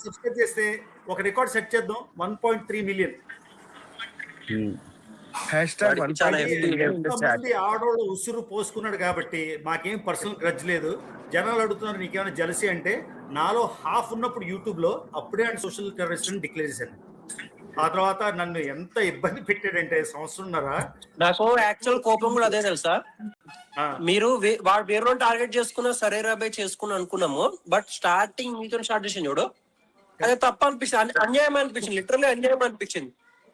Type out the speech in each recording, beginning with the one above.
Subscribe చేస్తే ఒక record set చేద్దాం. 1.3 మిలియన్. ఎంతమంది ఆడోళ్ళు ఉసురు పోసుకున్నాడు కాబట్టి మాకేం పర్సనల్ గ్రడ్జ్ లేదు. జనాలు అడుగుతున్నారు నీకేమైనా జలసీ అంటే, నాలో హాఫ్ ఉన్నప్పుడు యూట్యూబ్ లో అప్పుడే అండ్ సోషల్ టెర్రరిస్ట్ అని డిక్లేర్ చేశాను. ఆ తర్వాత నన్ను ఎంత ఇబ్బంది పెట్టాడంటే సంవత్సరంన్నర. నాకు యాక్చువల్ కోపం కూడా అదే తెలుసా, మీరు వాడు వేరే టార్గెట్ చేసుకున్నా సరే రాబాయ్ చేసుకుని అనుకున్నాము, బట్ స్టార్టింగ్ మీతో స్టార్ట్ చేసింది చూడు, అదే తప్ప అనిపిస్తుంది, అన్యాయం అనిపించింది, లిటరల్లీ అన్యాయం అనిపించింది.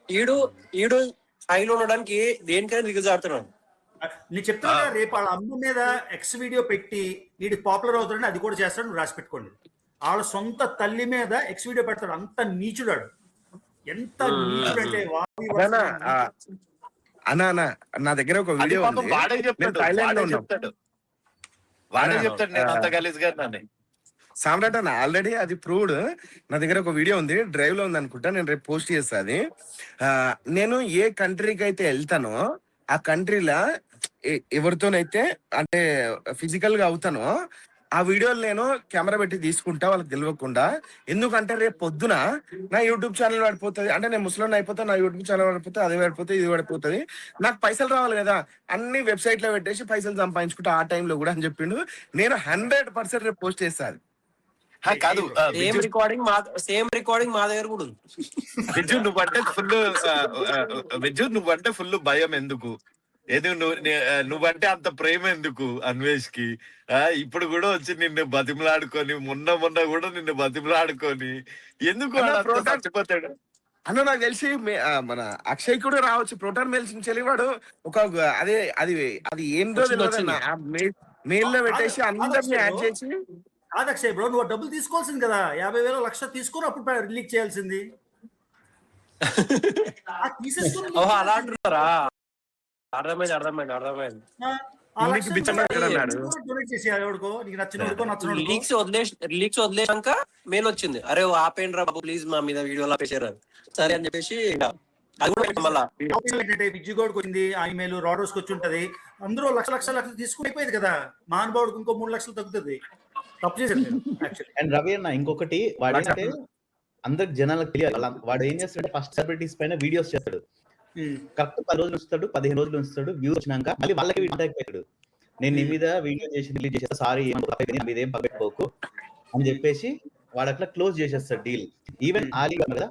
ఈడు స్థాయిలో ఉండడానికి దేనికైనా దిగజారుతున్నాడు. నేను చెప్తాను రేపు వాళ్ళ అమ్మ మీద ఎక్స్ వీడియో పెట్టి వీడి పాపులర్ అవుతాడని అది కూడా చేస్తాడు. నువ్వు రాసి పెట్టుకోండి. వాళ్ళ సొంత తల్లి మీద ఎక్స్ వీడియో పెడతాడు. అంత నీచుడాడు. ఎంత నీచుడు అంటే అన్నా నా దగ్గర ఒక వీడియో వాడే చెప్తాడు నేను అంత గలీజ్ గారిని. సామ్రాట్ అన్న ఆల్రెడీ అది ప్రూవ్డ్. నా దగ్గర ఒక వీడియో ఉంది, డ్రైవ్ లో ఉంది అనుకుంటా, నేను రేపు పోస్ట్ చేస్తా. అది నేను ఏ కంట్రీకి అయితే వెళ్తానో ఆ కంట్రీలో ఎవరితోనైతే అంటే ఫిజికల్ గా అవుతానో ఆ వీడియోలు నేను కెమెరా పెట్టి తీసుకుంటా, వాళ్ళకి తెలియకుండా. ఎందుకంటే రేపు పొద్దున నా యూట్యూబ్ ఛానల్ పడిపోతుంది, అంటే నేను ముస్లిం అయిపోతా, నా యూట్యూబ్ ఛానల్ పడిపోతే అది పడిపోతే ఇది పడిపోతుంది, నాకు పైసలు రావాలి కదా, అన్ని వెబ్సైట్ లో పెట్టేసి పైసలు సంపాదించుకుంటా ఆ టైంలో కూడా అని చెప్పిండు. నేను 100% రేపు పోస్ట్ చేస్తాను. కాదు, సేమ్ రికార్డింగ్ మా దగ్గర కూడా ఉంది. నువ్వంటే ఫుల్ భయం ఎందుకు? ఏది నువ్వంటే అంత ప్రేమ ఎందుకు అన్వేష్ కి? ఇప్పుడు కూడా వచ్చి నిన్ను బతిమలాడుకొని, మొన్న కూడా నిన్ను బతిమలాడుకొని ఎందుకు చచ్చిపోతాడు అన్న? నాకు తెలిసి మన అక్షయ్ కూడా రావచ్చు. ప్రోటాన్ మెయిల్స్ నుంచి వెళ్ళివాడు ఒక అదే అది ఏందో మెయిల్ లో పెట్టేసి అందరినీ యాడ్ చేసి. కాదు అక్షయ్ బ్రో, నువ్వు డబ్బులు తీసుకోవాల్సింది కదా. 50,000 1,00,000 తీసుకొని అప్పుడు రిలీజ్ చేయాల్సింది. అలా అంటున్నారా? అర్థమైంది. లీక్స్ వదిలేసాక మెయిల్ వచ్చింది, అరే ఆపేయండి రా బాబు ప్లీజ్, మా మీద వీడియో ఆపేసారు. సరే అని చెప్పేసి విజ్జిగోడ్కి వచ్చింది ఆ ఇమెయిల్, రాడోస్ వచ్చి ఉంటది. అందరూ లక్షలు తీసుకుని అయిపోయింది కదా. మహానుభావుడికి ఇంకో 3 లక్షలు తగ్గుతుంది. తప్పు చేశారు. అండ్ రవి అన్న ఇంకొకటి, వాడంటే అందరికి జనాలకు తెలియాలి. వాడు ఏం చేస్తాడు, ఫస్ట్ సెలబ్రిటీస్ పైన వీడియోస్ చేస్తాడు. కరెక్ట్ 10 రోజులు ఉంచుతాడు, 15 రోజులు ఉంచుతాడు. వ్యూస్ వచ్చినాక మళ్ళీ వాళ్ళకి పెట్టాడు, నేను నీ మీద వీడియో చేసి రిలీజ్ చేస్తా, సారీ మీదేం పగట్టుకోకు అని చెప్పేసి వాడు అట్లా క్లోజ్ చేసేస్తాడు డీల్. ఈవెన్ ఆలీ గారు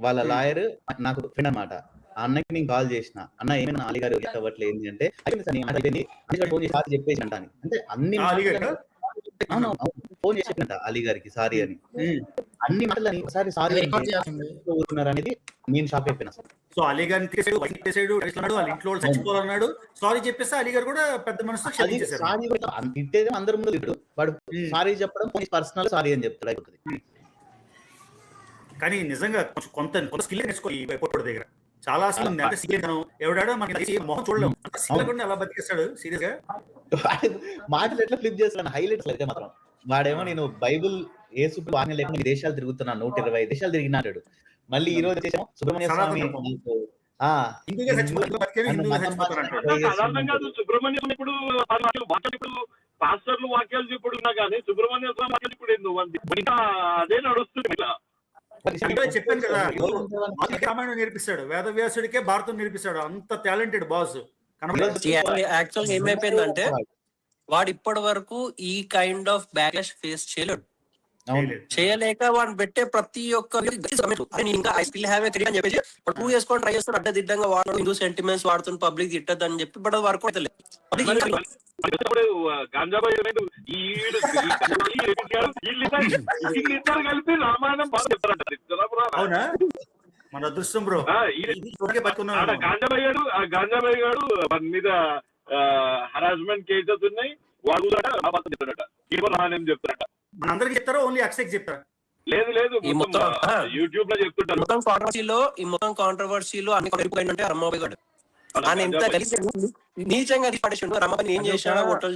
వాళ్ళ లాయర్ నాకు ఫ్రెండ్ అనమాట. ఆ అన్నకి నేను కాల్ చేసిన, అన్న ఏమైనా ఆలీ గారు అవ్వట్లేదు ఏంటి అంటే, ఫోన్ చేసి సారీ చెప్పేసి అంటాను. అంటే అన్ని ఫోన్ చేసినట్ట అలీ గారికి సారీ అని, అన్ని మాటలని ఒకసారి సారీ అనేది నేను షాక్ అయిపోయినా. సో అలీ గారిని వాళ్ళ ఇంట్లో చచ్చిపోవాలన్నాడు, సారీ చెప్పేస్తే అలీ గారు కూడా పెద్ద మనసుతో తిట్టేదే అందరి ముందు ఇప్పుడు వాడు సారీ చెప్పడం పర్సనల్ సారీ అని చెప్తాడు అయిపోతుంది. కానీ నిజంగా కొంత స్కిల్ నేర్చుకోవాలి ఈ పొట్టోడి దగ్గర. చాలా అసలు ఉంది. అంటే సీరియస్ ఎవడాడో మనకి మొహం చూడలేము, అలా బతికేస్తాడు సీరియస్ గా. మాటలు ఎట్లా ఫ్లిప్ చేస్తాను హైలైట్స్ అయితే మాత్రం. వాడేమో నేను బైబుల్ ఏసు వాక్యం లేకుండా దేశాలు తిరుగుతున్నాను, 120 దేశాలు తిరిగినాడు. మళ్ళీ ఈ రోజు వచ్చేమో సుబ్రహ్మణ్య స్వామి సుబ్రహ్మణ్యం ఇప్పుడు పాస్టర్లు వాక్యాలు చెప్పుడున్నా కానీ సుబ్రహ్మణ్య స్వామి వాక్యాలు ఇప్పుడు అదే నడుస్తుంది. చెప్పాను కదా, రామాయణం నేర్పిస్తాడు, వేదవ్యాసుడికే భారతం నేర్పిస్తాడు. అంత టాలెంటెడ్ బాస్. యాక్చువల్ ఏమైపోయిందంటే వాడు ఇప్పటి వరకు ఈ కైండ్ ఆఫ్ బ్యాక్లాష్ ఫేస్ చేయలేక వాడు పెట్టే ప్రతి ఒక్క ఇంకా I still have a career అని చెప్పేసి 2 years ట్రై చేస్తాడు. అడ్డదిడ్డంగా వాడు హిందూ సెంటిమెంట్స్ వాడుతున్న పబ్లిక్ తిట్టద్దు అని చెప్పి, బట్ వర్క్ అవుతలేదు. అవునా? మన అదృష్టం బ్రో. గాంజాబాయి గారు మన మీద హరాస్మెంట్ కేసెస్ ఉన్నాయి, వాడు చెప్తారట. మనందరికి చెప్తారా, ఓన్లీ అక్షయ్ చెప్తారా? లేదు యూట్యూబ్ లో చెప్తుంటారు. మొత్తం కాంట్రవర్సీలో అన్ని రమ్మబాయి గారు ఆయన ఎంత నీచంగా పడేసిండు. రమ్మబాయి ఏం చేశాడో హోటల్